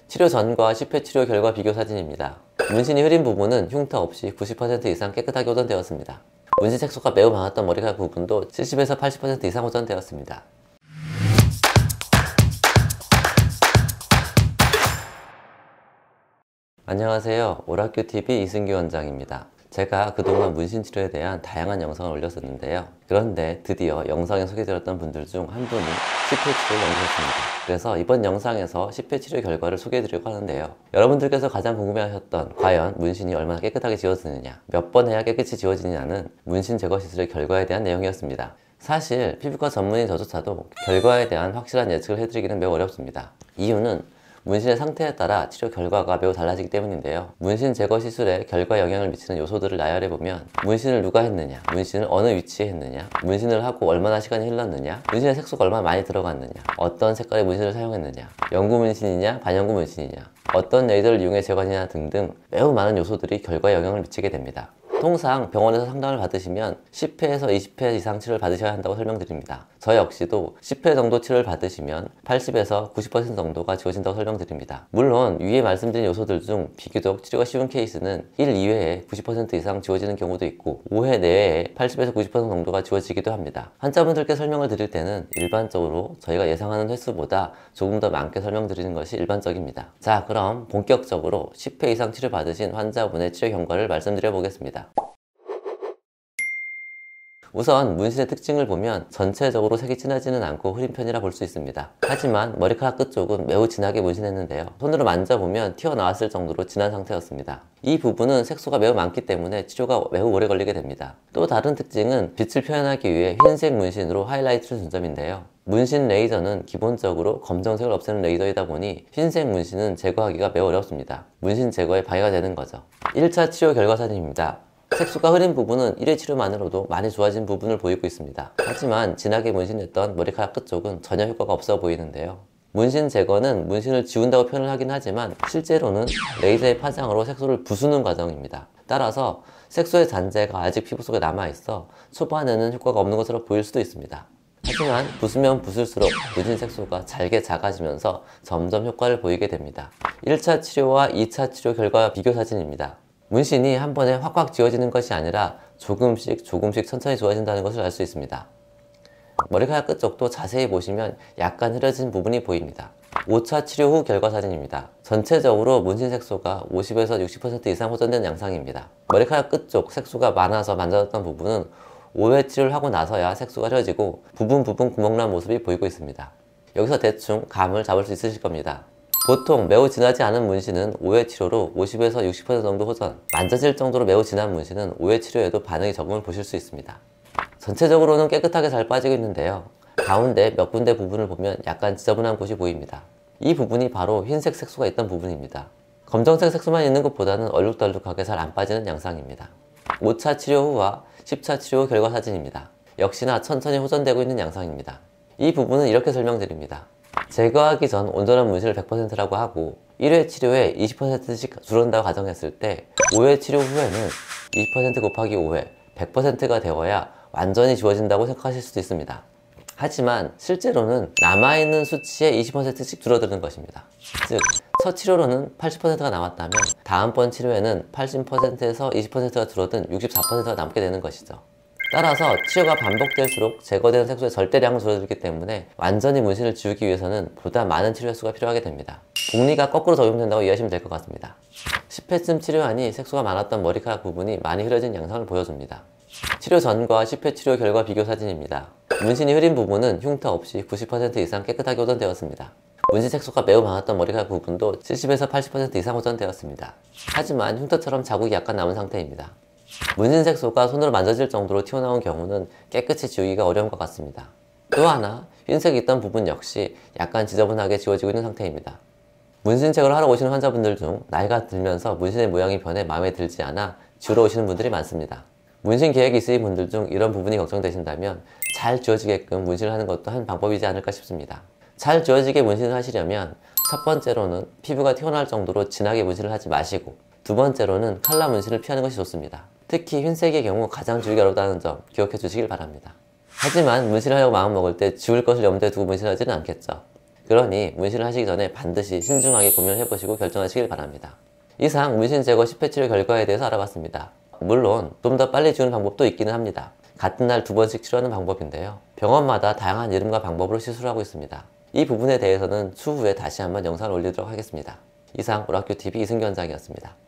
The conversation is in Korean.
치료 전과 10회 치료 결과 비교 사진입니다. 문신이 흐린 부분은 흉터 없이 90% 이상 깨끗하게 호전되었습니다. 문신 색소가 매우 많았던 머리카락 부분도 70에서 80% 이상 호전되었습니다. 안녕하세요. 오락교TV 이승규 원장입니다. 제가 그동안 문신 치료에 대한 다양한 영상을 올렸었는데요. 그런데 드디어 영상에 소개드렸던 분들 중 한 분이 10회 치료를 넘기셨습니다. 그래서 이번 영상에서 10회 치료 결과를 소개해드리려고 하는데요. 여러분들께서 가장 궁금해하셨던 과연 문신이 얼마나 깨끗하게 지워지느냐, 몇 번 해야 깨끗이 지워지느냐는 문신 제거 시술의 결과에 대한 내용이었습니다. 사실 피부과 전문인 저조차도 결과에 대한 확실한 예측을 해드리기는 매우 어렵습니다. 이유는 문신의 상태에 따라 치료 결과가 매우 달라지기 때문인데요. 문신 제거 시술에 결과에 영향을 미치는 요소들을 나열해보면 문신을 누가 했느냐, 문신을 어느 위치에 했느냐, 문신을 하고 얼마나 시간이 흘렀느냐, 문신의 색소가 얼마나 많이 들어갔느냐, 어떤 색깔의 문신을 사용했느냐, 영구 문신이냐 반영구 문신이냐, 어떤 레이저를 이용해 제거하느냐 등등 매우 많은 요소들이 결과에 영향을 미치게 됩니다. 통상 병원에서 상담을 받으시면 10회에서 20회 이상 치료를 받으셔야 한다고 설명드립니다. 저 역시도 10회 정도 치료를 받으시면 80에서 90% 정도가 지워진다고 설명드립니다. 물론 위에 말씀드린 요소들 중 비교적 치료가 쉬운 케이스는 1, 2회에 90% 이상 지워지는 경우도 있고 5회 내외에 80에서 90% 정도가 지워지기도 합니다. 환자분들께 설명을 드릴 때는 일반적으로 저희가 예상하는 횟수보다 조금 더 많게 설명드리는 것이 일반적입니다. 자, 그럼 본격적으로 10회 이상 치료 받으신 환자분의 치료 경과를 말씀드려 보겠습니다. 우선 문신의 특징을 보면 전체적으로 색이 진하지는 않고 흐린 편이라 볼 수 있습니다. 하지만 머리카락 끝쪽은 매우 진하게 문신했는데요. 손으로 만져보면 튀어나왔을 정도로 진한 상태였습니다. 이 부분은 색소가 매우 많기 때문에 치료가 매우 오래 걸리게 됩니다. 또 다른 특징은 빛을 표현하기 위해 흰색 문신으로 하이라이트를 준 점인데요. 문신 레이저는 기본적으로 검정색을 없애는 레이저이다 보니 흰색 문신은 제거하기가 매우 어렵습니다. 문신 제거에 방해가 되는 거죠. 1차 치료 결과 사진입니다. 색소가 흐린 부분은 1회 치료만으로도 많이 좋아진 부분을 보이고 있습니다. 하지만 진하게 문신했던 머리카락 끝쪽은 전혀 효과가 없어 보이는데요. 문신 제거는 문신을 지운다고 표현을 하긴 하지만 실제로는 레이저의 파장으로 색소를 부수는 과정입니다. 따라서 색소의 잔재가 아직 피부 속에 남아있어 초반에는 효과가 없는 것으로 보일 수도 있습니다. 하지만 부수면 부술수록 문신 색소가 잘게 작아지면서 점점 효과를 보이게 됩니다. 1차 치료와 2차 치료 결과 비교 사진입니다. 문신이 한 번에 확확 지워지는 것이 아니라 조금씩 천천히 지워진다는 것을 알 수 있습니다. 머리카락 끝쪽도 자세히 보시면 약간 흐려진 부분이 보입니다. 5차 치료 후 결과 사진입니다. 전체적으로 문신 색소가 50에서 60% 이상 호전된 양상입니다. 머리카락 끝쪽 색소가 많아서 만져졌던 부분은 5회 치료를 하고 나서야 색소가 흐려지고 부분 구멍난 모습이 보이고 있습니다. 여기서 대충 감을 잡을 수 있으실 겁니다. 보통 매우 진하지 않은 문신은 5회 치료로 50에서 60% 정도 호전, 만져질 정도로 매우 진한 문신은 5회 치료에도 반응이 적음을 보실 수 있습니다. 전체적으로는 깨끗하게 잘 빠지고 있는데요. 가운데 몇 군데 부분을 보면 약간 지저분한 곳이 보입니다. 이 부분이 바로 흰색 색소가 있던 부분입니다. 검정색 색소만 있는 것보다는 얼룩덜룩하게 잘 안 빠지는 양상입니다. 5차 치료 후와 10차 치료 후 결과 사진입니다. 역시나 천천히 호전되고 있는 양상입니다. 이 부분은 이렇게 설명드립니다. 제거하기 전 온전한 문신을 100%라고 하고 1회 치료에 20%씩 줄어든다고 가정했을 때 5회 치료 후에는 20% 곱하기 5회 100%가 되어야 완전히 지워진다고 생각하실 수도 있습니다. 하지만 실제로는 남아있는 수치의 20%씩 줄어드는 것입니다. 즉, 첫 치료로는 80%가 남았다면 다음번 치료에는 80%에서 20%가 줄어든 64%가 남게 되는 것이죠. 따라서 치료가 반복될수록 제거되는 색소의 절대량은 줄어들기 때문에 완전히 문신을 지우기 위해서는 보다 많은 치료 횟수가 필요하게 됩니다. 공리가 거꾸로 적용된다고 이해하시면 될 것 같습니다. 10회쯤 치료하니 색소가 많았던 머리카락 부분이 많이 흐려진 양상을 보여줍니다. 치료 전과 10회 치료 결과 비교 사진입니다. 문신이 흐린 부분은 흉터 없이 90% 이상 깨끗하게 호전되었습니다. 문신 색소가 매우 많았던 머리카락 부분도 70에서 80% 이상 호전되었습니다. 하지만 흉터처럼 자국이 약간 남은 상태입니다. 문신 색소가 손으로 만져질 정도로 튀어나온 경우는 깨끗이 지우기가 어려운 것 같습니다. 또 하나, 흰색이 있던 부분 역시 약간 지저분하게 지워지고 있는 상태입니다. 문신 제거를 하러 오시는 환자분들 중 나이가 들면서 문신의 모양이 변해 마음에 들지 않아 지우러 오시는 분들이 많습니다. 문신 계획이 있으신 분들 중 이런 부분이 걱정되신다면 잘 지워지게끔 문신을 하는 것도 한 방법이지 않을까 싶습니다. 잘 지워지게 문신을 하시려면 첫 번째로는 피부가 튀어나올 정도로 진하게 문신을 하지 마시고 두 번째로는 칼라 문신을 피하는 것이 좋습니다. 특히 흰색의 경우 가장 지우기 어렵다는 점 기억해 주시길 바랍니다. 하지만 문신을 하려고 마음먹을 때 지울 것을 염두에 두고 문신하지는 않겠죠. 그러니 문신을 하시기 전에 반드시 신중하게 고민을 해보시고 결정하시길 바랍니다. 이상 문신 제거 10회 치료 결과에 대해서 알아봤습니다. 물론 좀 더 빨리 지우는 방법도 있기는 합니다. 같은 날 2번씩 치료하는 방법인데요. 병원마다 다양한 이름과 방법으로 시술을 하고 있습니다. 이 부분에 대해서는 추후에 다시 한번 영상을 올리도록 하겠습니다. 이상 오락교TV 이승기 원장이었습니다.